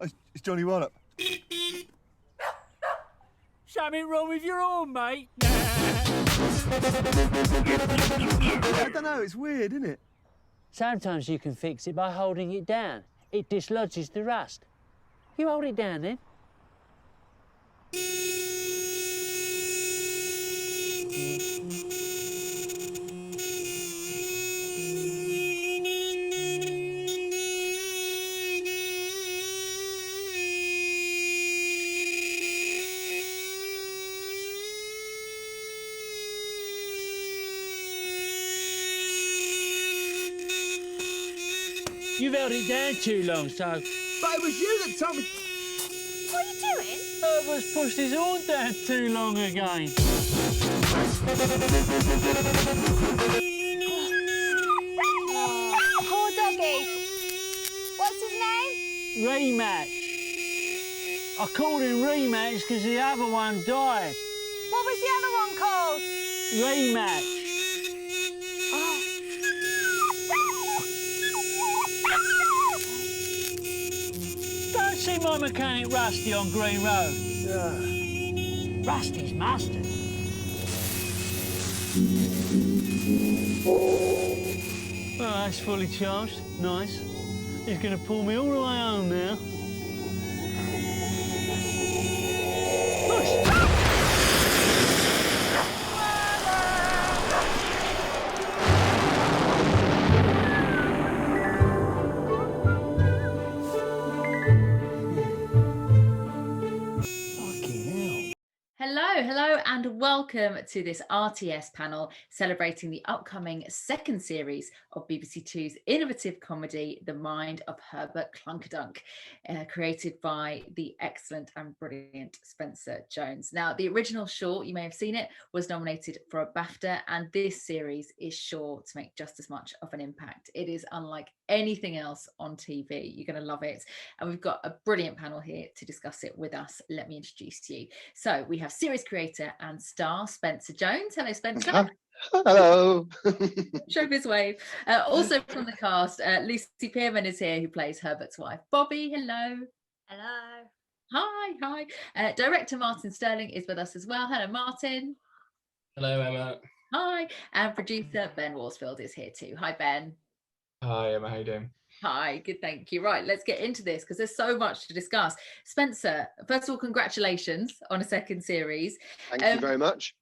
It's Johnny Wallop. Something wrong with your arm, mate? I don't know, it's weird, isn't it? Sometimes you can fix it by holding it down. It dislodges the rust. You hold it down then. You've held it down too long, so... But it was you that told me... What are you doing? Herbert's pushed his horn down too long again. Poor doggy. What's his name? Rematch. I called him Rematch because the other one died. What was the other one called? Rematch. Don't see my mechanic Rusty on Green Road. Rusty's mustard. Oh, that's fully charged. Nice. He's going to pull me all the way home now. Push! Hello and welcome to this RTS panel celebrating the upcoming second series of BBC Two's innovative comedy, The Mind of Herbert Clunkerdunk, created by the excellent and brilliant Spencer Jones. Now, the original short, you may have seen it, was nominated for a BAFTA, and this series is sure to make just as much of an impact. It is unlike anything else on TV. You're going to love it. And we've got a brilliant panel here to discuss it with us. Let me introduce you. So we have series creator and star Spencer Jones. Hello, Spencer. Hello. Show his wave. Also from the cast, Lucy Pearman is here, who plays Herbert's wife. Bobby, hello. Hello. Hi. Director Martin Sterling is with us as well. Hello, Martin. Hello, Emma. Hi. And producer Ben Worsfield is here too. Hi, Ben. Hi, Emma. How you doing? Hi, good, thank you. Right, let's get into this because there's so much to discuss. Spencer, first of all, congratulations on a second series. Thank you very much.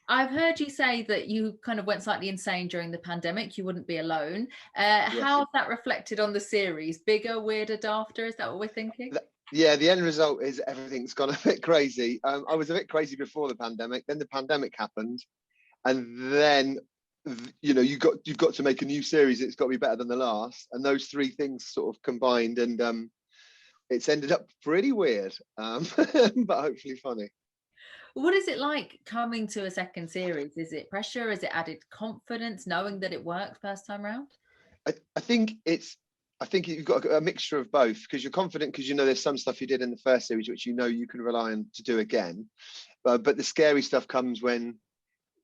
I've heard you say that you kind of went slightly insane during the pandemic. You wouldn't be alone. How has that reflected on the series? Bigger, weirder, dafter? Is that what we're thinking? Yeah, the end result is everything's gone a bit crazy. I was a bit crazy before the pandemic. Then the pandemic happened, and then you've got to make a new series. It's got to be better than the last, and those three things sort of combined, and it's ended up pretty weird, but hopefully funny. What is it like coming to a second series? Is it pressure? Is it added confidence knowing that it worked first time round? I think you've got a mixture of both, because you're confident because you know there's some stuff you did in the first series which you know you can rely on to do again, but the scary stuff comes when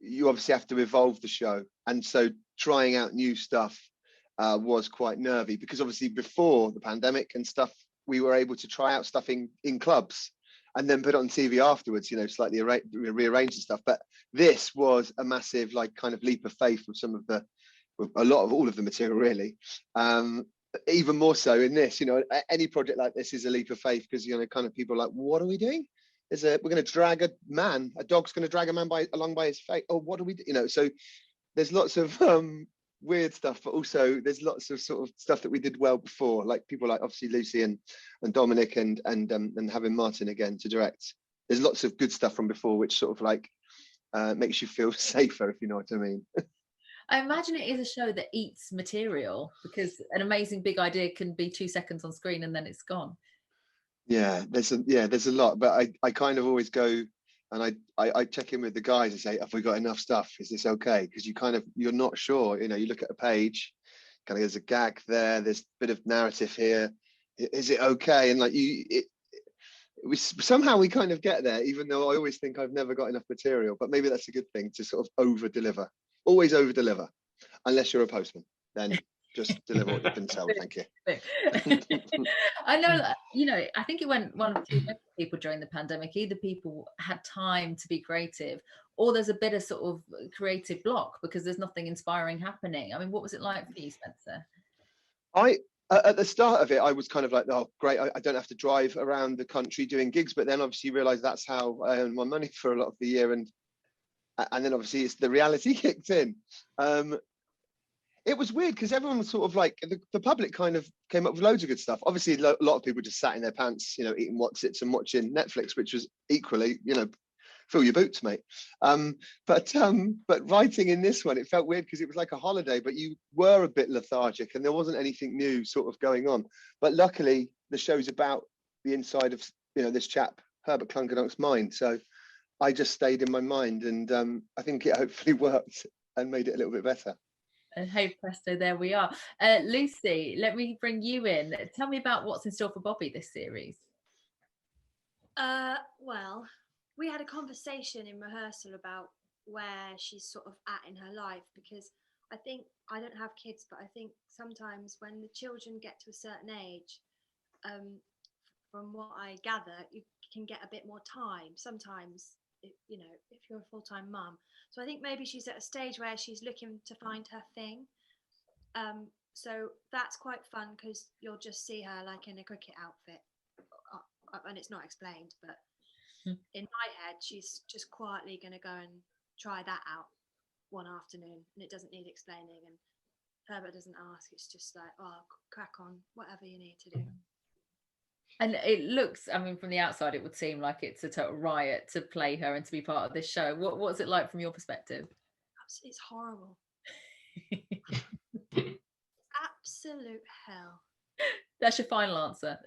you obviously have to evolve the show, and so trying out new stuff was quite nervy, because obviously before the pandemic and stuff we were able to try out stuff in clubs and then put it on TV afterwards, slightly rearrange and stuff. But this was a massive kind of leap of faith with all of the material, really. Even more so in this, any project like this is a leap of faith, because kind of people are like, what are we doing? We're going to drag a dog's going to drag a man along by his face. Oh, what do we do? So there's lots of weird stuff, but also there's lots of sort of stuff that we did well before, like people like obviously Lucy and Dominic and having Martin again to direct. There's lots of good stuff from before, which sort of makes you feel safer, if you know what I mean. I imagine it is a show that eats material, because an amazing big idea can be 2 seconds on screen and then it's gone. Yeah, there's a lot, but I kind of always go and I check in with the guys and say, have we got enough stuff? Is this okay? Because you're not sure. You look at a page, kind of there's a gag there, there's a bit of narrative here. Is it okay? And somehow we kind of get there, even though I always think I've never got enough material. But maybe that's a good thing, to sort of over deliver. Always over deliver, unless you're a postman. Then just deliver what you've been told. Thank you. I know, I think it went one of two ways for people during the pandemic. Either people had time to be creative, or there's a bit of sort of creative block because there's nothing inspiring happening. I mean, what was it like for you, Spencer? At the start of it, I was kind of like, oh, great, I don't have to drive around the country doing gigs. But then obviously you realise that's how I earn my money for a lot of the year. And then obviously it's the reality kicked in. It was weird because everyone was sort of like, the public kind of came up with loads of good stuff. Obviously, a lot of people just sat in their pants, eating Whatsits and watching Netflix, which was equally, fill your boots, mate. But writing in this one, it felt weird because it was like a holiday, but you were a bit lethargic and there wasn't anything new sort of going on. But luckily, the show's about the inside of, this chap, Herbert Clunkerdunk's mind. So I just stayed in my mind, and I think it hopefully worked and made it a little bit better. And hey presto, there we are. Lucy, let me bring you in. Tell me about what's in store for Bobby this series. Well, we had a conversation in rehearsal about where she's sort of at in her life, because I think, I don't have kids, but I think sometimes when the children get to a certain age, from what I gather, you can get a bit more time sometimes, if you're a full-time mum. So I think maybe she's at a stage where she's looking to find her thing. So that's quite fun because you'll just see her like in a cricket outfit, and it's not explained, but in my head, she's just quietly going to go and try that out one afternoon, and it doesn't need explaining, and Herbert doesn't ask. It's just like, oh, crack on, whatever you need to do. And it looks, I mean, from the outside, it would seem like it's a total riot to play her and to be part of this show. What's it like from your perspective? It's horrible. Absolute hell. That's your final answer.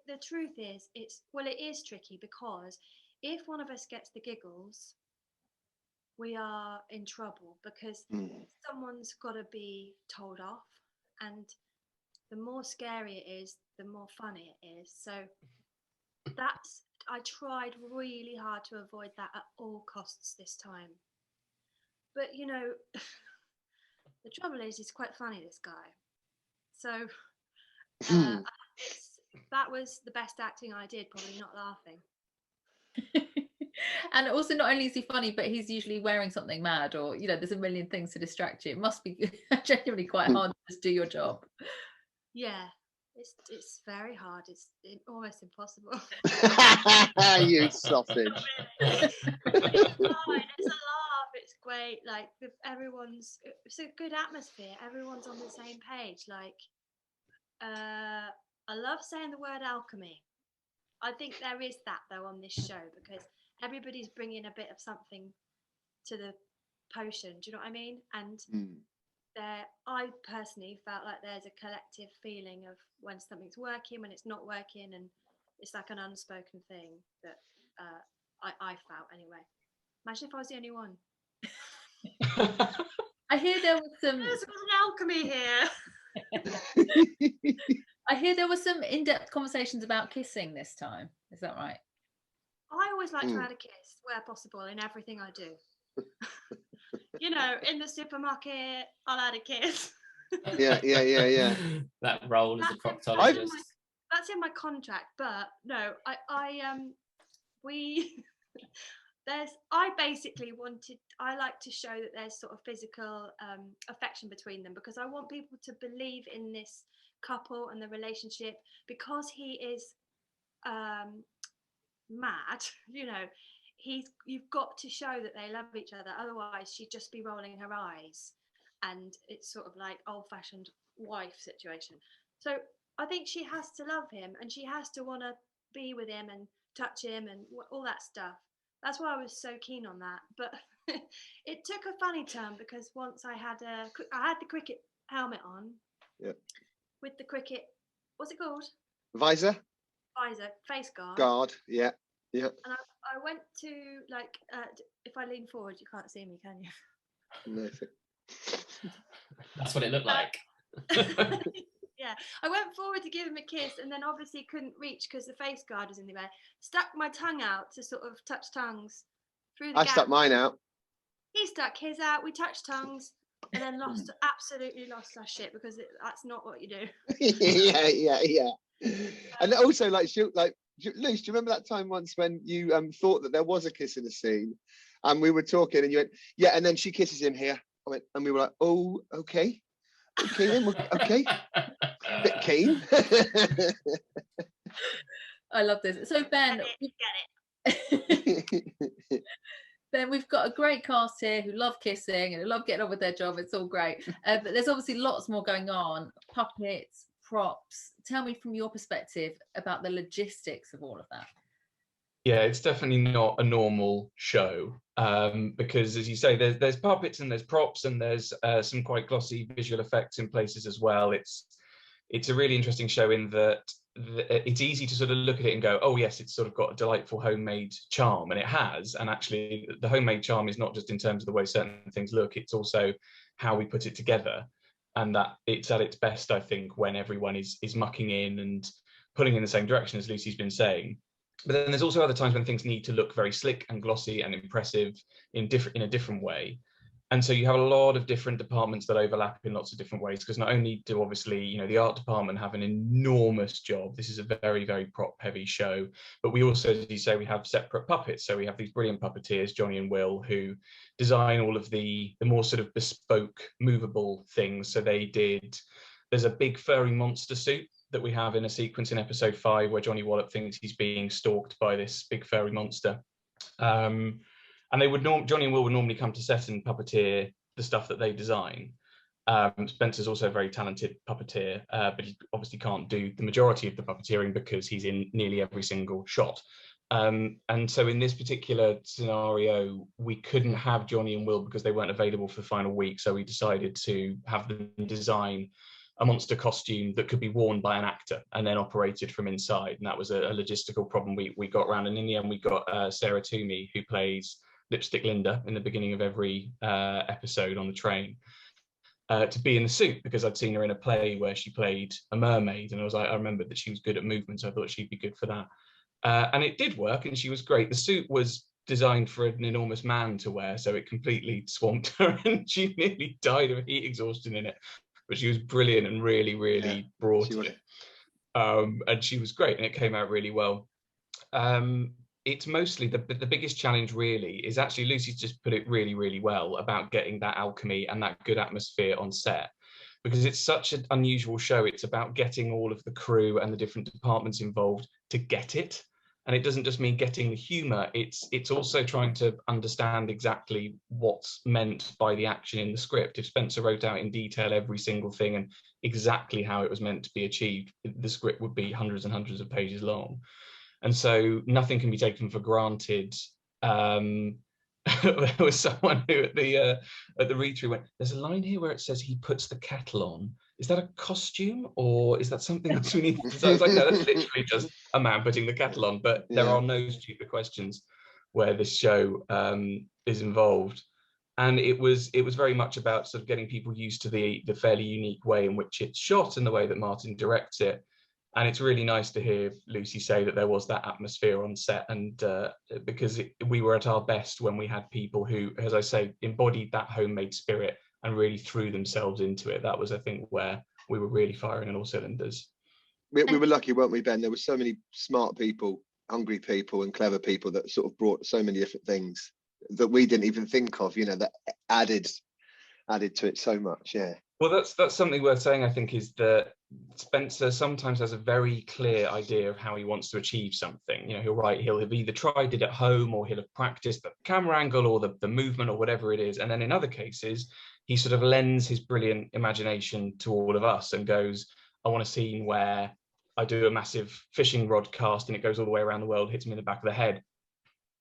The truth is, it is tricky, because if one of us gets the giggles, we are in trouble, because someone's got to be told off, and the more scary it is, the more funny it is. So I tried really hard to avoid that at all costs this time. But the trouble is, he's quite funny, this guy. So that was the best acting I did, probably not laughing. And also, not only is he funny, but he's usually wearing something mad, or there's a million things to distract you. It must be genuinely quite hard to just do your job. Yeah, it's very hard. It's almost impossible. You sausage. It's fine. It's a laugh. It's great. Like it's a good atmosphere. Everyone's on the same page. Like, I love saying the word alchemy. I think there is that though on this show, because everybody's bringing a bit of something to the potion. Do you know what I mean? And I personally felt like there's a collective feeling of when something's working, when it's not working, and it's like an unspoken thing that I felt anyway. Imagine if I was the only one. I hear there was some. There's an alchemy here. I hear there were some in-depth conversations about kissing this time. Is that right? I always like to add a kiss where possible in everything I do. In the supermarket, I'll add a kiss. Yeah. That role as a proctologist. That's in my contract, but no, I like to show that there's sort of physical affection between them, because I want people to believe in this couple and the relationship, because he is mad, you've got to show that they love each other, otherwise she'd just be rolling her eyes, and it's sort of like old-fashioned wife situation. So I think she has to love him, and she has to want to be with him and touch him and all that stuff. That's why I was so keen on that. But it took a funny turn, because once I had the cricket helmet on, with the cricket, what's it called? Visor, face guard. Guard, yeah. And I went to, like, if I lean forward, you can't see me, can you? No. That's what it looked like. Yeah, I went forward to give him a kiss, and then obviously couldn't reach because the face guard was in the way. Stuck my tongue out to sort of touch tongues through the gap. I stuck mine out. He stuck his out. We touched tongues. and then absolutely lost our shit because that's not what you do. yeah. And also, like, Luce, do you remember that time once when you thought that there was a kiss in the scene, and we were talking, and you went, yeah, and then she kisses him here. I went, and we were like, oh, okay then, okay, bit keen. I love this. So Ben, Ben, we've got a great cast here who love kissing and who love getting on with their job. It's all great. But there's obviously lots more going on. Puppets, props. Tell me from your perspective about the logistics of all of that. Yeah, it's definitely not a normal show, because, as you say, there's puppets and there's props and there's some quite glossy visual effects in places as well. It's a really interesting show in that it's easy to sort of look at it and go, oh yes, it's sort of got a delightful homemade charm, and it has. And actually, the homemade charm is not just in terms of the way certain things look; it's also how we put it together, and that it's at its best, I think, when everyone is mucking in and pulling in the same direction, as Lucy's been saying. But then there's also other times when things need to look very slick and glossy and impressive in a different way. And so you have a lot of different departments that overlap in lots of different ways, because not only do obviously, the art department have an enormous job. This is a very, very prop heavy show, but we also, as you say, we have separate puppets. So we have these brilliant puppeteers, Johnny and Will, who design all of the more sort of bespoke movable things. So there's a big furry monster suit that we have in a sequence in episode 5 where Johnny Wallop thinks he's being stalked by this big furry monster. And Johnny and Will would normally come to set and puppeteer the stuff that they design. Spencer's also a very talented puppeteer, but he obviously can't do the majority of the puppeteering because he's in nearly every single shot. And so in this particular scenario, we couldn't have Johnny and Will because they weren't available for the final week. So we decided to have them design a monster costume that could be worn by an actor and then operated from inside. And that was a logistical problem we got around. And in the end, we got Sarah Toomey, who plays Lipstick Linda in the beginning of every episode on the train, to be in the suit, because I'd seen her in a play where she played a mermaid, and I remembered that she was good at movement, so I thought she'd be good for that. And it did work, and she was great. The suit was designed for an enormous man to wear, so it completely swamped her, and she nearly died of heat exhaustion in it. But she was brilliant and really, really brought it. And she was great, and it came out really well. It's mostly the biggest challenge really is actually, Lucy's just put it really, really well about getting that alchemy and that good atmosphere on set, because it's such an unusual show. It's about getting all of the crew and the different departments involved to get it. And it doesn't just mean getting the humor, it's also trying to understand exactly what's meant by the action in the script. If Spencer wrote out in detail every single thing and exactly how it was meant to be achieved, the script would be hundreds and hundreds of pages long. And so nothing can be taken for granted. There was someone who at the read-through went, there's a line here where it says he puts the kettle on. Is that a costume, or is that something else we need? So I was like, no, that's literally just a man putting the kettle on. But there are no stupid questions where this show is involved. And it was very much about sort of getting people used to the fairly unique way in which it's shot and the way that Martin directs it. And it's really nice to hear Lucy say that there was that atmosphere on set, and because we were at our best when we had people who, as I say, embodied that homemade spirit and really threw themselves into it. That was, I think, where we were really firing on all cylinders. We were lucky, weren't we, Ben? There were so many smart people, hungry people and clever people that sort of brought so many different things that we didn't even think of, that added to it so much. Well, that's something worth saying, I think, is that Spencer sometimes has a very clear idea of how he wants to achieve something. He'll have either tried it at home, or he'll have practiced the camera angle or the movement or whatever it is. And then in other cases, he sort of lends his brilliant imagination to all of us and goes, I want a scene where I do a massive fishing rod cast and it goes all the way around the world, hits me in the back of the head.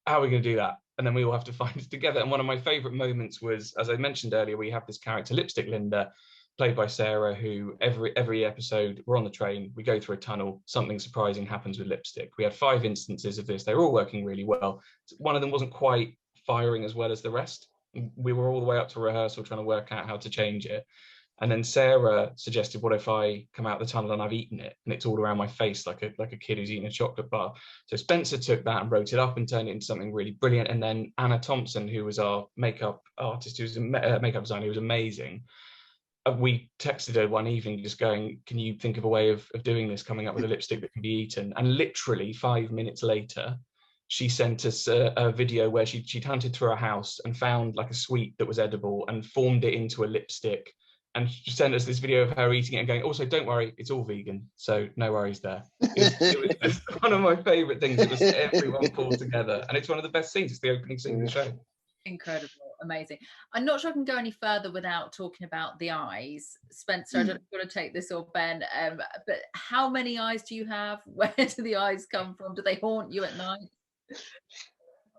How are we going to do that? And then we all have to find it together. And one of my favorite moments was, as I mentioned earlier, we have this character, Lipstick Linda, played by Sarah, who every episode, we're on the train, we go through a tunnel, something surprising happens with Lipstick. We had 5 instances of this. They were all working really well. One of them wasn't quite firing as well as the rest. We were all the way up to rehearsal trying to work out how to change it. And then Sarah suggested, what if I come out the tunnel and I've eaten it and it's all around my face like a kid who's eating a chocolate bar. So Spencer took that and wrote it up and turned it into something really brilliant. And then Anna Thompson, who was our makeup artist, who was a makeup designer, who was amazing. We texted her one evening just going, can you think of a way of doing this, coming up with a lipstick that can be eaten? And literally 5 minutes later, she sent us a video where she'd hunted through a house and found like a sweet that was edible and formed it into a lipstick. And she sent us this video of her eating it and going, also, don't worry, it's all vegan, so no worries there. It was just one of my favourite things. It was everyone pulled together. And it's one of the best scenes. It's the opening scene of the show. Incredible, amazing. I'm not sure I can go any further without talking about the eyes. Spencer, I don't know if you want to take this or Ben, but how many eyes do you have? Where do the eyes come from? Do they haunt you at night?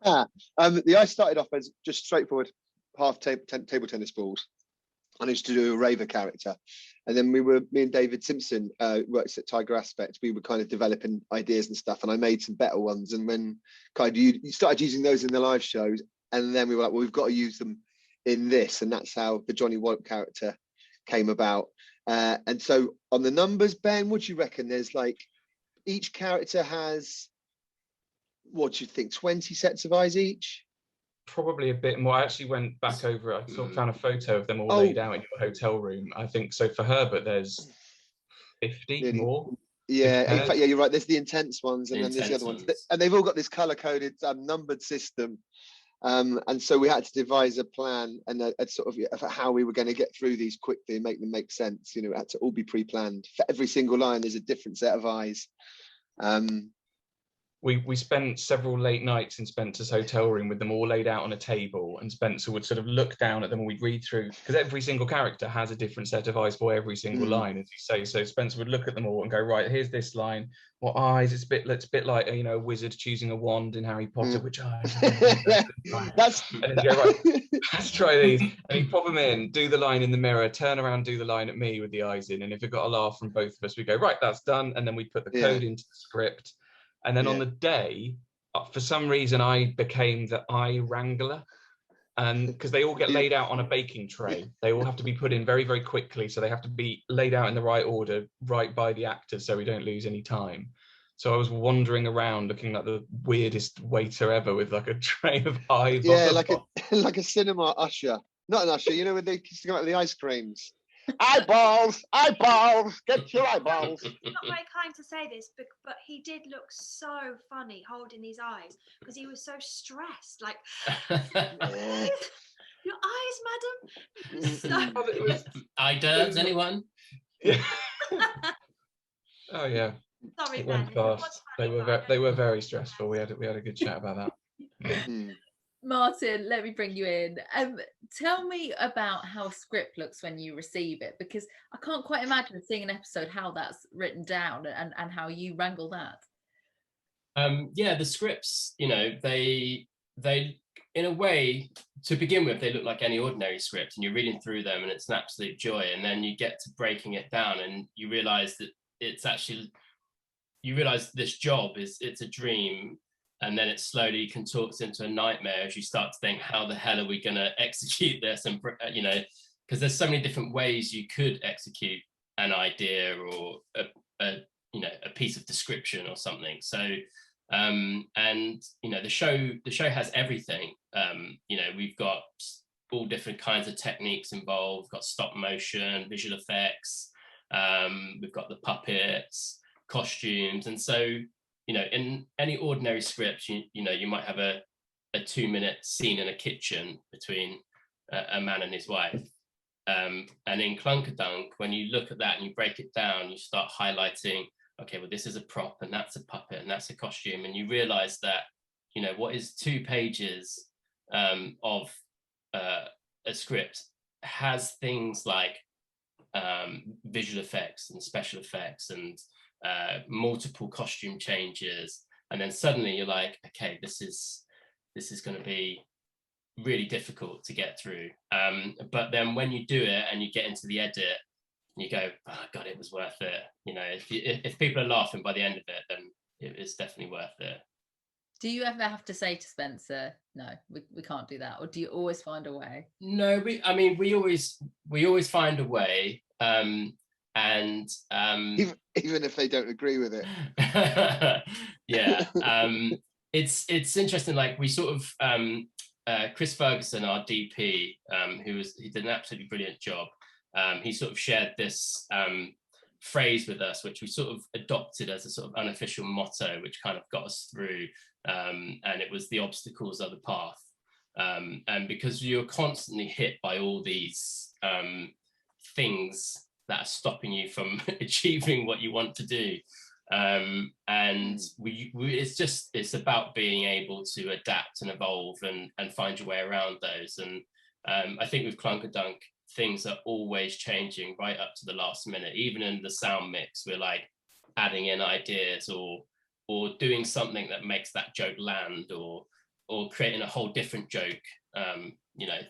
The eyes started off as just straightforward table tennis balls. I used to do a raver character, and then me and David Simpson, works at Tiger Aspect, we were kind of developing ideas and stuff, and I made some better ones. And when kind of you started using those in the live shows, and then we were like, well, we've got to use them in this, and that's how the Johnny White character came about. And so on the numbers, Ben, what do you reckon? There's like, each character has, what do you think, 20 sets of eyes each? Probably a bit more. I actually went back over, I sort of found a photo of them all laid out in your hotel room. I think so for Herbert there's 50 Really? more. Yeah, in fact, yeah, you're right, there's the intense ones, and then there's the other ones, and they've all got this color-coded numbered system, and so we had to devise a plan and a sort of how we were going to get through these quickly and make them make sense. You know, it had to all be pre-planned. For every single line there's a different set of eyes. We spent several late nights in Spencer's hotel room with them all laid out on a table, and Spencer would sort of look down at them and we'd read through, because every single character has a different set of eyes for every single line, as you say. So Spencer would look at them all and go, right, here's this line, what eyes? It's a bit like, you know, a wizard choosing a wand in Harry Potter, which eyes? And then go, right, let's try these. And he'd pop them in, do the line in the mirror, turn around, do the line at me with the eyes in, and if it got a laugh from both of us, we go, right, that's done, and then we'd put the code into the script. And then on the day, for some reason, I became the eye wrangler. And because they all get laid out on a baking tray, they all have to be put in very, very quickly. So they have to be laid out in the right order, right by the actors, so we don't lose any time. So I was wandering around looking like the weirdest waiter ever with like a tray of eyes. Yeah, like a cinema usher. Not an usher, you know, when they used to go out with the ice creams. Eyeballs, get your eyeballs. It's not very kind to say this, but he did look so funny holding these eyes because he was so stressed. Like, your eyes, madam. Eye derms, anyone? Yeah. Oh yeah. Sorry, it Ben. went fast. They were very stressful. We had a good chat about that. Yeah. Martin, let me bring you in. Tell me about how a script looks when you receive it, because I can't quite imagine seeing an episode how that's written down and how you wrangle that. Yeah, the scripts, you know, they in a way, to begin with, they look like any ordinary script, and you're reading through them and it's an absolute joy. And then you get to breaking it down and you realize that this job it's a dream. And then it slowly contorts into a nightmare as you start to think, how the hell are we going to execute this? And, you know, because there's so many different ways you could execute an idea or a piece of description or something. So, and, you know, the show has everything. You know, we've got all different kinds of techniques involved. We've got stop motion, visual effects. We've got the puppets, costumes. And so, you know, in any ordinary script, you know, you might have a 2-minute scene in a kitchen between a man and his wife. And in Clunkerdunk, when you look at that and you break it down, you start highlighting, okay, well, this is a prop and that's a puppet and that's a costume. And you realize that, you know, what is 2 pages of a script has things like visual effects and special effects and multiple costume changes, and then suddenly you're like, okay, this is going to be really difficult to get through, but then when you do it and you get into the edit, you go, oh god, it was worth it. You know, if people are laughing by the end of it, then it's definitely worth it. Do you ever have to say to Spencer, no, we can't do that? Or do you always find a way? No, we always find a way. Even if they don't agree with it. Yeah. It's interesting, like we sort of Chris Ferguson, our DP, he did an absolutely brilliant job. He sort of shared this phrase with us, which we sort of adopted as a sort of unofficial motto, which kind of got us through. And it was, the obstacles are the path. And because you're constantly hit by all these things that are stopping you from achieving what you want to do. It's about being able to adapt and evolve and find your way around those. And I think with Clunkerdunk, things are always changing right up to the last minute. Even in the sound mix, we're like adding in ideas or doing something that makes that joke land, or creating a whole different joke,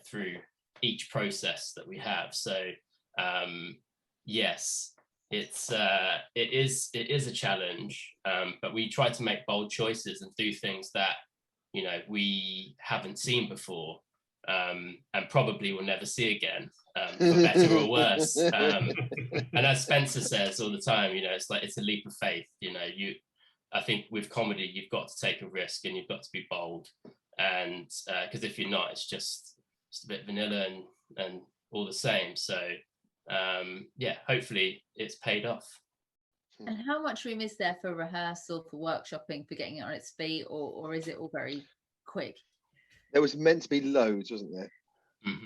through each process that we have. So yes, it is a challenge, but we try to make bold choices and do things that we haven't seen before, and probably will never see again, for better or worse. And as Spencer says all the time, it's like, it's a leap of faith. I think with comedy, you've got to take a risk and you've got to be bold, and because if you're not, it's just a bit vanilla and all the same. So hopefully it's paid off. And how much room is there for rehearsal, for workshopping, for getting it on its feet, or is it all very quick? There was meant to be loads, wasn't there? Mm-hmm.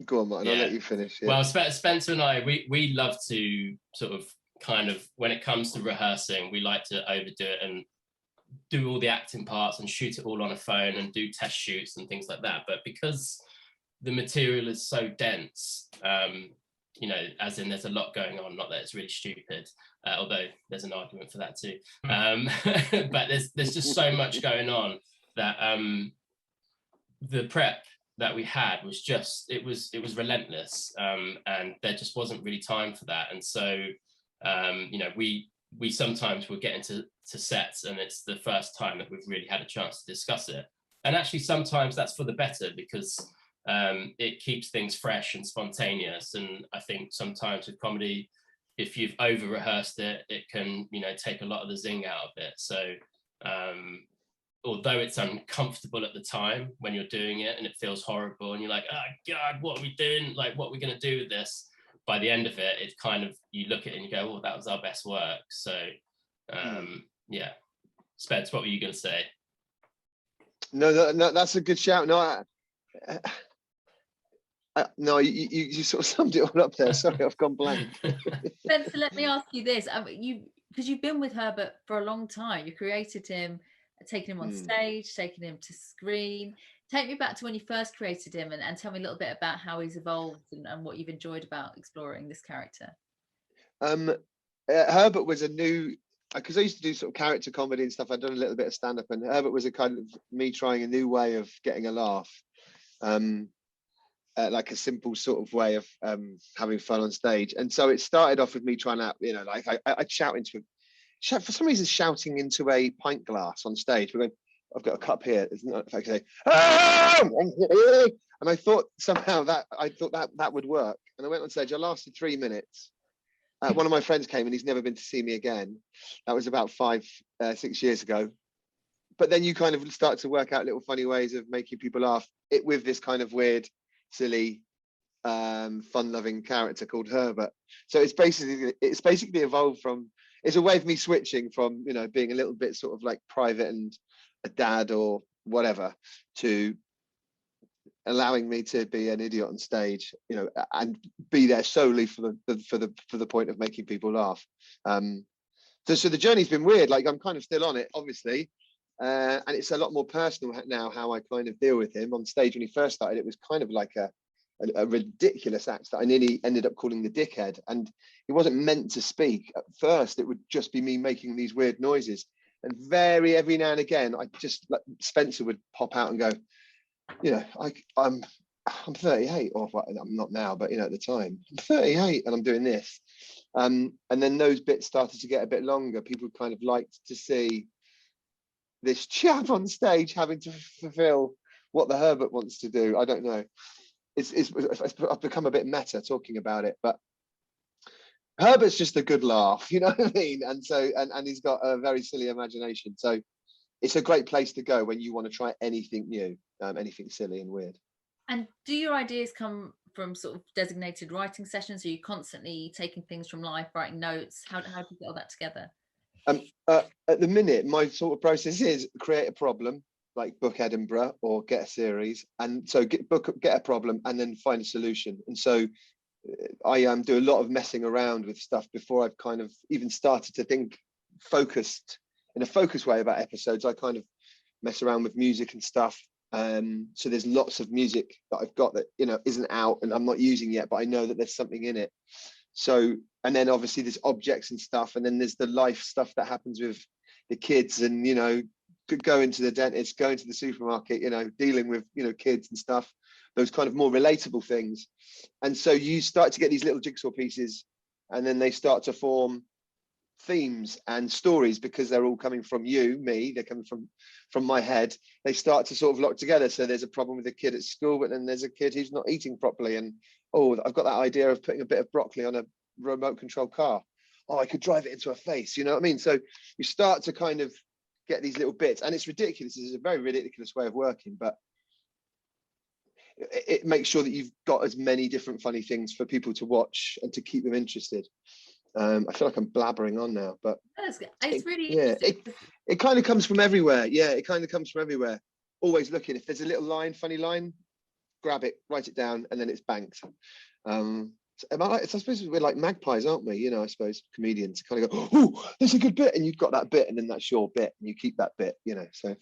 Go on, Martin, I'll let you finish. Yeah. Well, Spencer and I, we love to sort of kind of, when it comes to rehearsing, we like to overdo it and do all the acting parts and shoot it all on a phone and do test shoots and things like that. But because the material is so dense, as in there's a lot going on, not that it's really stupid, although there's an argument for that too. But there's just so much going on that the prep that we had was just, it was relentless, and there just wasn't really time for that. And so we sometimes will get into sets and it's the first time that we've really had a chance to discuss it. And actually sometimes that's for the better, because it keeps things fresh and spontaneous. And I think sometimes with comedy, if you've over rehearsed it, it can take a lot of the zing out of it. So although it's uncomfortable at the time when you're doing it and it feels horrible and you're like, oh God, what are we doing? Like, what are we going to do with this? By the end of it, it's kind of, you look at it and you go, well, that was our best work. So yeah. Spence, what were you going to say? No, that's a good shout. No, you sort of summed it all up there. Sorry, I've gone blank. Spencer, let me ask you this. Because you've been with Herbert for a long time. You created him, taken him on stage, taken him to screen. Take me back to when you first created him and tell me a little bit about how he's evolved and what you've enjoyed about exploring this character. Herbert was a new, because I used to do sort of character comedy and stuff. I'd done a little bit of stand-up, and Herbert was a kind of me trying a new way of getting a laugh. Like a simple sort of way of having fun on stage. And so it started off with me trying out, like I'd for some reason, shouting into a pint glass on stage. We're going, I've got a cup here. It's not, if I could say, oh! And I thought somehow that would work. And I went on stage. I lasted 3 minutes. One of my friends came and he's never been to see me again. That was about 5-6 years ago. But then you kind of start to work out little funny ways of making people laugh with this kind of weird, silly, fun-loving character called Herbert. So it's basically evolved from, it's a way of me switching from being a little bit sort of like private and a dad or whatever, to allowing me to be an idiot on stage, and be there solely for the point of making people laugh. So the journey's been weird. Like, I'm kind of still on it, obviously. And it's a lot more personal now, how I kind of deal with him on stage. When he first started, it was kind of like a ridiculous act that I nearly ended up calling the dickhead. And he wasn't meant to speak. At first, it would just be me making these weird noises. And every now and again, Spencer would pop out and go, I'm 38, or I'm not now, but at the time, I'm 38 and I'm doing this. And then those bits started to get a bit longer. People kind of liked to see this chap on stage having to fulfill what the Herbert wants to do. I don't know. I've become a bit meta talking about it, but Herbert's just a good laugh, you know what I mean? And so, and he's got a very silly imagination. So it's a great place to go when you want to try anything new, anything silly and weird. And do your ideas come from sort of designated writing sessions? Are you constantly taking things from life, writing notes? How do you get all that together? At the minute, my sort of process is create a problem, like book Edinburgh or get a series, and so get a problem and then find a solution. And so I do a lot of messing around with stuff before I've kind of even started to think in a focused way about episodes. I kind of mess around with music and stuff. So there's lots of music that I've got that, you know, isn't out and I'm not using yet, but I know that there's something in it. So, and then obviously there's objects and stuff, and then there's the life stuff that happens with the kids, and, you know, going to the dentist, going to the supermarket, you know, dealing with, you know, kids and stuff, those kind of more relatable things. And so you start to get these little jigsaw pieces, and then they start to form themes and stories because they're all coming from me, they're coming from my head. They start to sort of lock together. So there's a problem with a kid at school, but then there's a kid who's not eating properly, and oh, I've got that idea of putting a bit of broccoli on a remote control car. Oh, I could drive it into a face, you know what I mean? So you start to kind of get these little bits, and it's ridiculous. It's a very ridiculous way of working, but it makes sure that you've got as many different funny things for people to watch and to keep them interested. I feel like I'm blabbering on now, but it's really interesting. It kind of comes from everywhere. Yeah, it kind of comes from everywhere. Always looking. If there's a little line, funny line, grab it, write it down, and then it's banked. I suppose we're like magpies, aren't we? You know, I suppose comedians kind of go, oh, there's a good bit, and you've got that bit, and then that's your bit, and you keep that bit, you know. So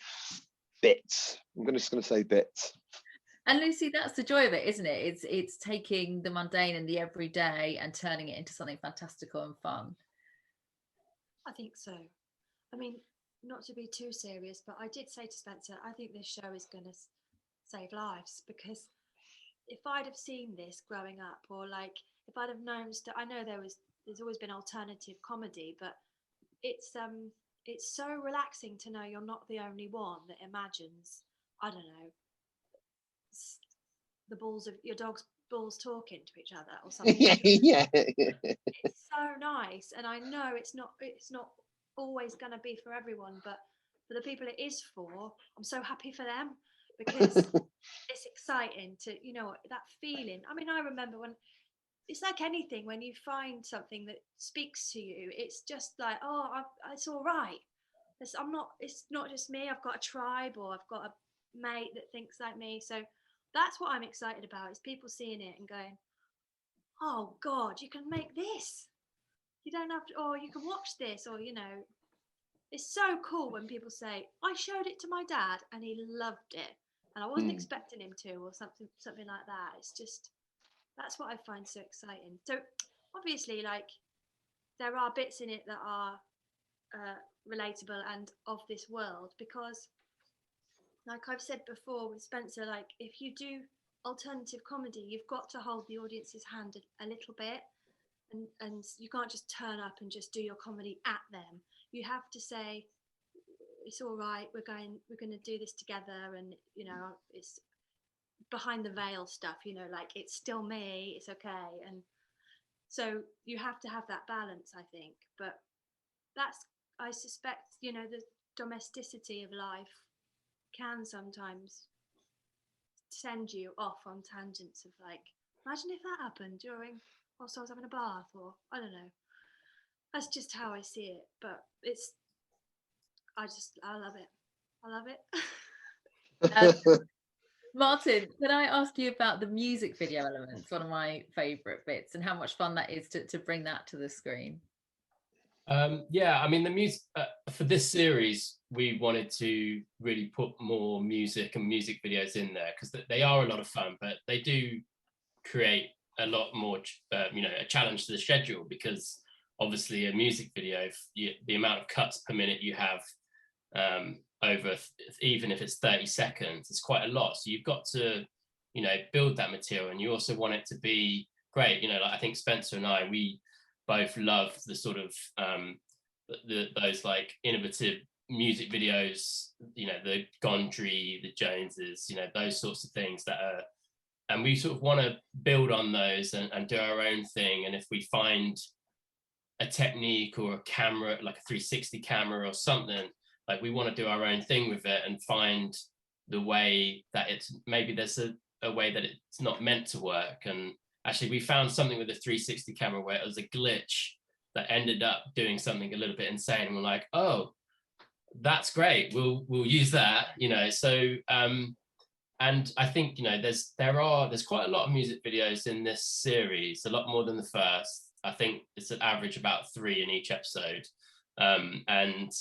bits. I'm just going to say bits. And Lucy, that's the joy of it, isn't it? It's taking the mundane and the everyday and turning it into something fantastical and fun. I think so. I mean, not to be too serious, but I did say to Spencer, I think this show is going to save lives, because if I'd have seen this growing up, or like if I'd have known, I know there's always been alternative comedy, but it's so relaxing to know you're not the only one that imagines, I don't know, the balls of your dog's balls talking to each other or something. Yeah. It's so nice, and I know it's not always going to be for everyone, but for the people it is for, I'm so happy for them, because it's exciting to, you know, that feeling. I mean, I remember when it's like anything, when you find something that speaks to you, it's just like, oh, it's all right. It's not just me. I've got a tribe, or I've got a mate that thinks like me. So that's what I'm excited about, is people seeing it and going, oh God, you can make this. You don't have to, or you can watch this, or, you know, it's so cool when people say, I showed it to my dad and he loved it, and I wasn't expecting him to, or something like that. It's just, that's what I find so exciting. So obviously, like, there are bits in it that are relatable and of this world, because like I've said before with Spencer, like, if you do alternative comedy, you've got to hold the audience's hand a little bit, and you can't just turn up and just do your comedy at them. You have to say, it's all right, we're going to do this together, and, you know, it's behind the veil stuff, you know, like, it's still me, it's okay. And so you have to have that balance, I think. But that's, I suspect, you know, the domesticity of life can sometimes send you off on tangents of, like, imagine if that happened whilst I was having a bath, or I don't know. That's just how I see it. But I love it. I love it. Martin, can I ask you about the music video elements? One of my favourite bits, and how much fun that is to bring that to the screen. Yeah, I mean, the music for this series, we wanted to really put more music and music videos in there, because they are a lot of fun, but they do create a lot more, you know, a challenge to the schedule, because obviously a music video, the amount of cuts per minute you have over, even if it's 30 seconds, it's quite a lot. So you've got to, you know, build that material, and you also want it to be great. You know, like, I think Spencer and we both love the sort of those like innovative music videos, you know, the Gondry, the Joneses, you know, those sorts of things that are, and we sort of want to build on those and do our own thing. And if we find a technique or a camera, like a 360 camera or something, like we want to do our own thing with it and find the way that it's, maybe there's a way that it's not meant to work. And actually we found something with a 360 camera where it was a glitch that ended up doing something a little bit insane. And we're like, oh, that's great, we'll use that, you know. So and I think, you know, there's quite a lot of music videos in this series, a lot more than the first. I think it's an average about 3 in each episode, and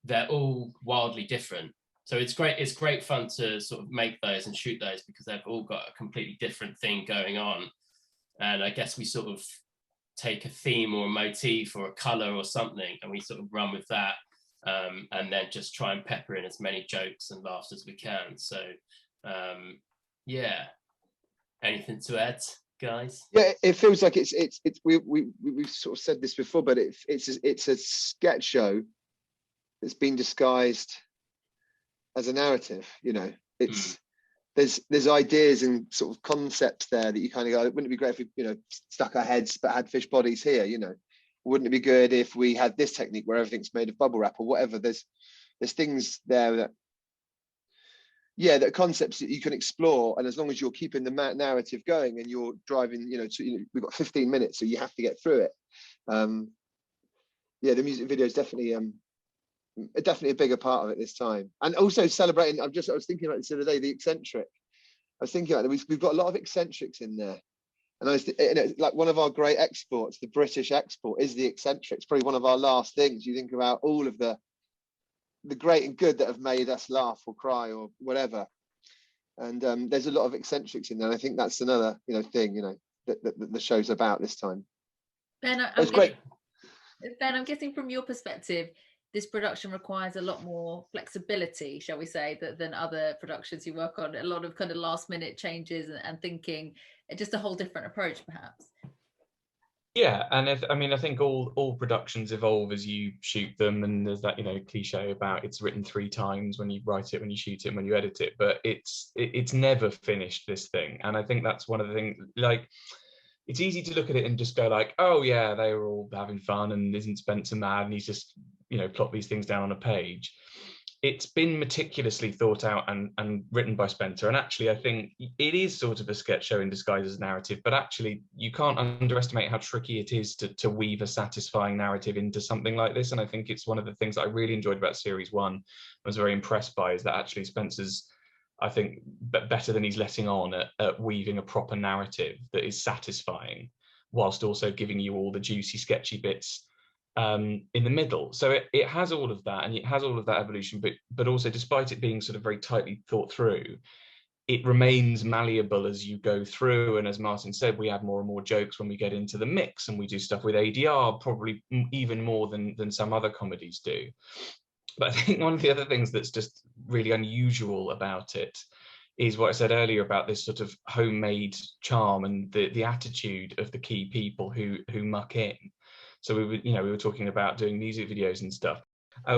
they're all wildly different. So it's great fun to sort of make those and shoot those, because they've all got a completely different thing going on. And I guess we sort of take a theme or a motif or a color or something, and we sort of run with that. And then just try and pepper in as many jokes and laughs as we can. So, yeah. Anything to add, guys? Yeah, it feels like we've sort of said this before, but it's a sketch show that's been disguised as a narrative. You know, it's there's ideas and sort of concepts there that you kind of go, wouldn't it be great if we, you know, stuck our heads but had fish bodies here, you know? Wouldn't it be good if we had this technique where everything's made of bubble wrap or whatever? There's things there that, yeah, that concepts that you can explore, and as long as you're keeping the narrative going and you're driving, you know, we've got 15 minutes, so you have to get through it. Yeah, the music video is definitely a bigger part of it this time, and also celebrating. I was thinking about this the other day. The eccentric. I was thinking about it. We've got a lot of eccentrics in there. And it's like one of our great exports, the British export, is the eccentrics. Probably one of our last things. You think about all of the great and good that have made us laugh or cry or whatever. And there's a lot of eccentrics in there. And I think that's another, you know, thing, you know, that the show's about this time. Ben, It's great. Ben, I'm guessing from your perspective, this production requires a lot more flexibility, shall we say, than other productions you work on. A lot of kind of last minute changes and thinking, just a whole different approach, perhaps. Yeah, and I think all productions evolve as you shoot them, and there's that, you know, cliche about it's written 3 times, when you write it, when you shoot it, when you edit it, but it's never finished, this thing. And I think that's one of the things, like, it's easy to look at it and just go like, oh yeah, they were all having fun, and isn't Spencer mad, and he's just, you know, plot these things down on a page. It's been meticulously thought out and written by Spencer. And actually, I think it is sort of a sketch show in disguise as a narrative, but actually you can't underestimate how tricky it is to weave a satisfying narrative into something like this. And I think it's one of the things that I really enjoyed about series 1, I was very impressed by, is that actually Spencer's, I think, better than he's letting on at weaving a proper narrative that is satisfying, whilst also giving you all the juicy, sketchy bits in the middle. So it has all of that, and it has all of that evolution, but also, despite it being sort of very tightly thought through, it remains malleable as you go through. And as Martin said, we add more and more jokes when we get into the mix, and we do stuff with ADR probably even more than some other comedies do. But I think one of the other things that's just really unusual about it is what I said earlier about this sort of homemade charm and the attitude of the key people who muck in. So we were talking about doing music videos and stuff.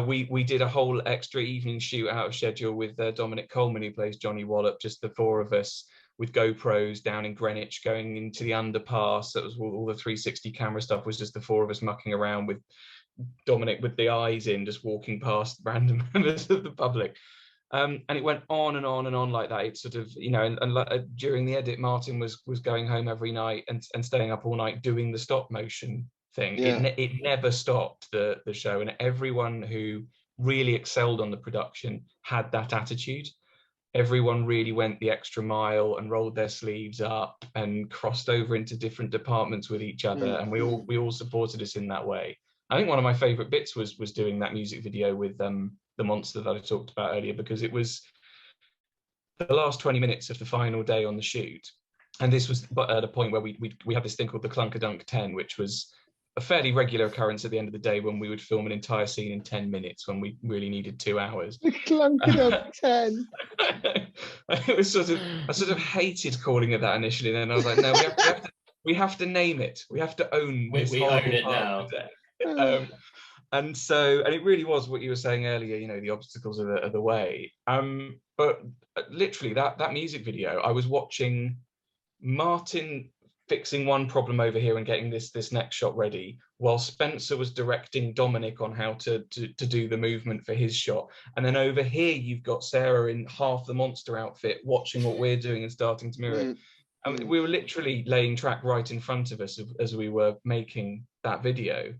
We did a whole extra evening shoot out of schedule with Dominic Coleman, who plays Johnny Wallop, just the 4 of us with GoPros down in Greenwich going into the underpass. That was all the 360 camera stuff, was just the 4 of us mucking around with Dominic with the eyes in, just walking past random members of the public. And it went on and on and on like that. It's sort of, you know, and during the edit, Martin was going home every night and staying up all night doing the stop motion thing. Yeah. It never stopped, the show, and everyone who really excelled on the production had that attitude. Everyone really went the extra mile and rolled their sleeves up and crossed over into different departments with each other, and we all supported us in that way. I think one of my favorite bits was doing that music video with the monster that I talked about earlier, because it was the last 20 minutes of the final day on the shoot, and this was at a point where we had this thing called the Clunkerdunk 10, which was a fairly regular occurrence at the end of the day, when we would film an entire scene in 10 minutes when we really needed 2 hours. The Clunkerdunk 10. It was I sort of hated calling it that initially, and then I was like, no, we have to name it. We have to own this. We own it now. And it really was what you were saying earlier, you know, the obstacles are the way. But literally that music video, I was watching Martin fixing one problem over here and getting this next shot ready, while Spencer was directing Dominic on how to do the movement for his shot. And then over here, you've got Sarah in half the monster outfit, watching what we're doing and starting to mirror it. And we were literally laying track right in front of us as we were making that video.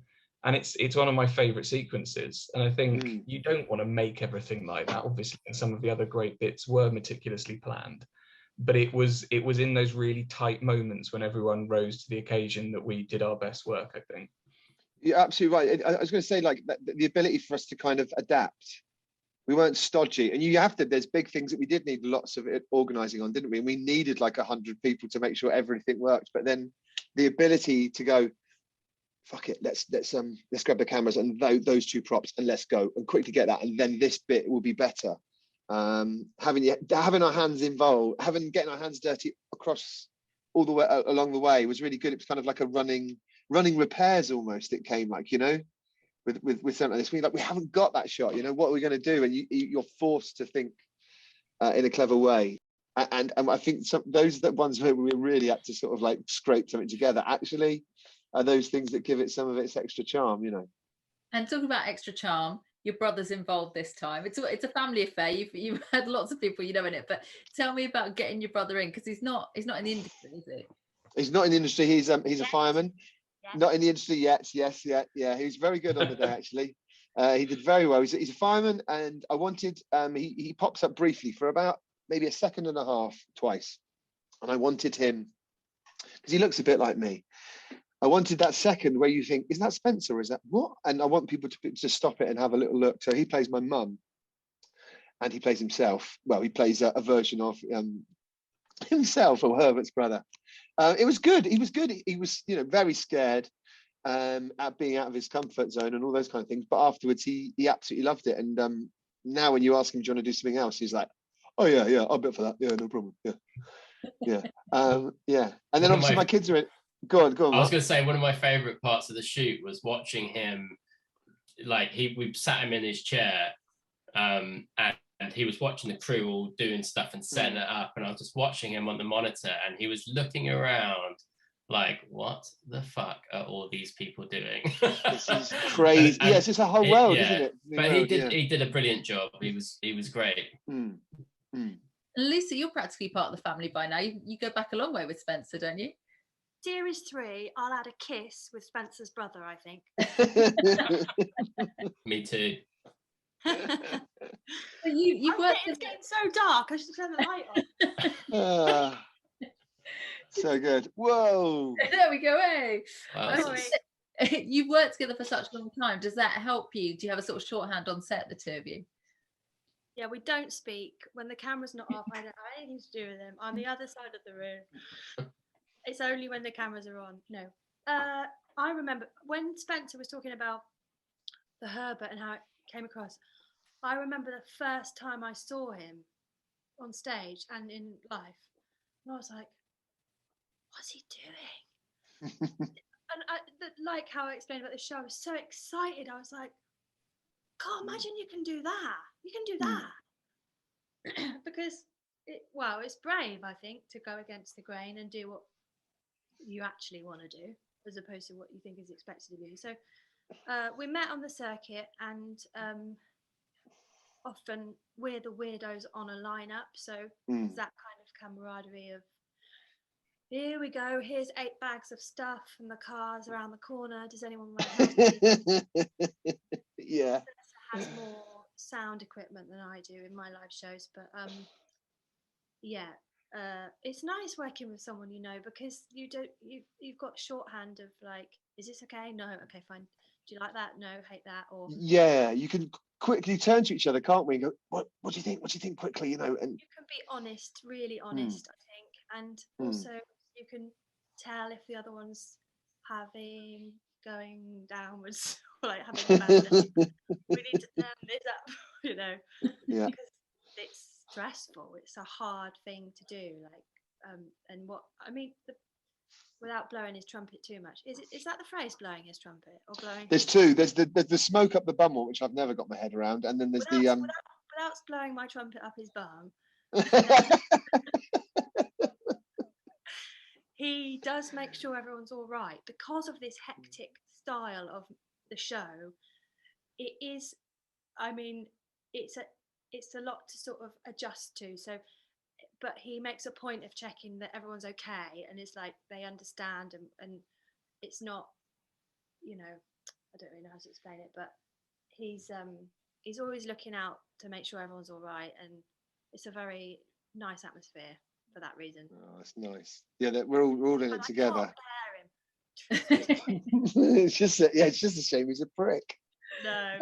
And it's one of my favorite sequences. And I think you don't want to make everything like that, obviously, and some of the other great bits were meticulously planned. But it was in those really tight moments when everyone rose to the occasion that we did our best work, I think. You're absolutely right. I was going to say, like, the ability for us to kind of adapt. We weren't stodgy, and you have to. There's big things that we did need lots of organising on, didn't we? And we needed like 100 people to make sure everything worked. But then the ability to go, fuck it, let's grab the cameras and those two props and let's go and quickly get that, and then this bit will be better. Having our hands involved, getting our hands dirty across all the way along the way was really good. It was kind of like a running repairs almost. It came like, you know, with something like this, we haven't got that shot. You know, what are we going to do? And you're forced to think in a clever way. And I think those are the ones where we really had to sort of like scrape something together. Actually, are those things that give it some of its extra charm. You know. And talking about extra charm, your brother's involved this time. It's a family affair. You've had lots of people you know in it, but tell me about getting your brother in, because he's not in the industry, is he? He's not in the industry. He's a fireman. Yes. Not in the industry yet. Yes, yeah. He was very good on the day actually. He did very well. He's a fireman, and I wanted. He pops up briefly for about maybe a second and a half twice, and I wanted him because he looks a bit like me. I wanted that second where you think, is that Spencer or is that what? And I want people to stop it and have a little look. So he plays my mum, and he plays himself. Well, he plays a version of himself, or Herbert's brother. It was good. He was good. He was, you know, very scared at being out of his comfort zone and all those kind of things. But afterwards, he absolutely loved it. And now when you ask him, do you want to do something else? He's like, oh yeah, I'll bet for that. Yeah, no problem. Yeah. And then obviously my kids are in. Go on. I was going to say, one of my favorite parts of the shoot was watching him. Like we sat him in his chair, and he was watching the crew all doing stuff and setting it up, and I was just watching him on the monitor, and he was looking around like, what the fuck are all these people doing? This is crazy. Yeah, it's just a whole world, isn't it? But he did a brilliant job. He was great. Lisa, you're practically part of the family by now. You go back a long way with Spencer, don't you? Series 3, I'll add a kiss with Spencer's brother, I think. Me too. You've worked. It's getting so dark. I should turn the light on. So good. Whoa. There we go. Hey. Wow, you've worked together for such a long time. Does that help you? Do you have a sort of shorthand on set, the two of you? Yeah, we don't speak. When the camera's not off, I don't have anything to do with him. I'm the other side of the room. It's only when the cameras are on. No. I remember when Spencer was talking about the Herbert and how it came across. I remember the first time I saw him on stage and in life. And I was like, what's he doing? And like how I explained about the show, I was so excited. I was like, God, imagine you can do that. You can do that. Because, it's brave, I think, to go against the grain and do what you actually want to do, as opposed to what you think is expected of you. So we met on the circuit, and often we're the weirdos on a lineup. So it's that kind of camaraderie of, here we go, here's 8 bags of stuff and the cars around the corner. Does anyone want to help? Yeah. Has more sound equipment than I do in my live shows, but it's nice working with someone you know, because you've got shorthand of like, is this okay? No, okay, fine. Do you like that? No, hate that. Or you can quickly turn to each other, can't we? And go, what do you think? What do you think? Quickly, you know. And you can be honest, really honest, I think, and also you can tell if the other one's going downwards, or like having a bad day. We need to turn this up, you know. Yeah. Because it's stressful. It's a hard thing to do. Like, and what I mean, without blowing his trumpet too much. Is that the phrase, blowing his trumpet, or blowing? There's two. There's the smoke up the bum one, which I've never got my head around, and then there's without blowing my trumpet up his bum. He does make sure everyone's all right because of this hectic style of the show. It is, I mean, it's a lot to sort of adjust to. So, but he makes a point of checking that everyone's okay, and it's like they understand, and it's not, you know, I don't really know how to explain it, but he's always looking out to make sure everyone's all right, and it's a very nice atmosphere for that reason. Oh, that's nice. Yeah, that we're all in it together. I can't bear him. It's just a shame he's a prick. No.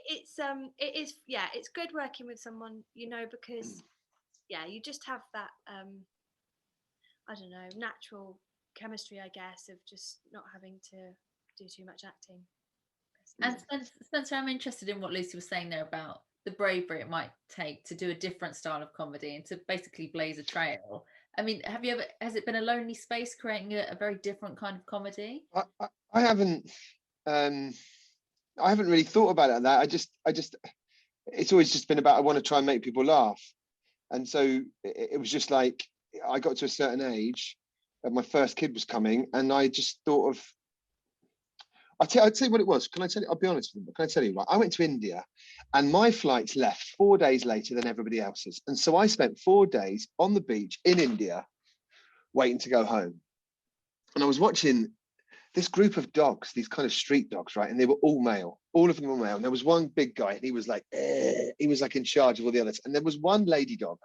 It's good working with someone, you know, because you just have that I don't know, natural chemistry, I guess, of just not having to do too much acting. And Spencer, I'm interested in what Lucy was saying there about the bravery it might take to do a different style of comedy and to basically blaze a trail. I mean, has it been a lonely space creating a very different kind of comedy? I haven't really thought about it like that. I just it's always just been about, I want to try and make people laugh. And so it was just like, I got to a certain age and my first kid was coming, and I just thought of, I'd tell you what it was. Can I tell you? I'll be honest with you. Can I tell you what? I went to India and my flights left 4 days later than everybody else's. And so I spent 4 days on the beach in India waiting to go home. And I was watching this group of dogs, these kind of street dogs, right? And they were all male. All of them were male. And there was one big guy, and he was like in charge of all the others. And there was one lady dog.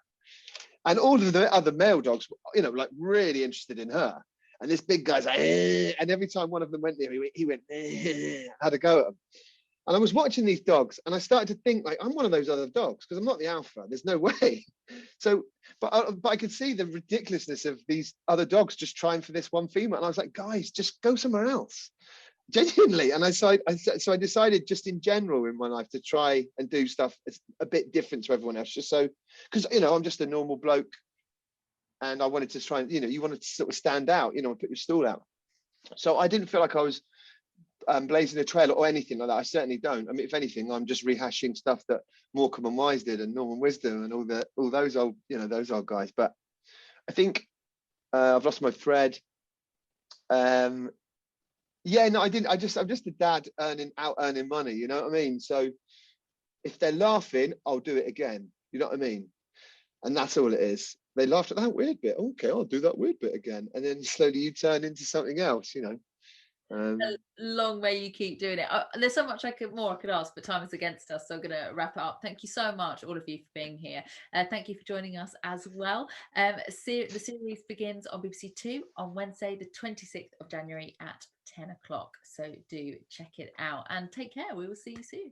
And all of the other male dogs, you know, like really interested in her. And this big guy's like, and every time one of them went near, he went, had a go at him. And I was watching these dogs, and I started to think, like, I'm one of those other dogs because I'm not the alpha. There's no way. So, but I could see the ridiculousness of these other dogs just trying for this one female. And I was like, guys, just go somewhere else, genuinely. And so I decided, just in general in my life, to try and do stuff that's a bit different to everyone else, just so, because, you know, I'm just a normal bloke. And I wanted to try and, you know, you wanted to sort of stand out, you know, and put your stool out. So I didn't feel like I was blazing a trail or anything like that. I certainly don't. I mean, if anything, I'm just rehashing stuff that Morecambe and Wise did, and Norman Wisdom, and all those old, you know, those old guys. But I think I've lost my thread. I didn't. I'm just a dad earning money. You know what I mean? So if they're laughing, I'll do it again. You know what I mean? And that's all it is. They laughed at that weird bit. Okay, I'll do that weird bit again. And then slowly you turn into something else, you know. A long way you keep doing it. There's so much I could ask, but time is against us, so I'm going to wrap it up. Thank you so much, all of you, for being here. Thank you for joining us as well. The series begins on BBC Two on Wednesday, the 26th of January at 10 o'clock. So do check it out and take care. We will see you soon.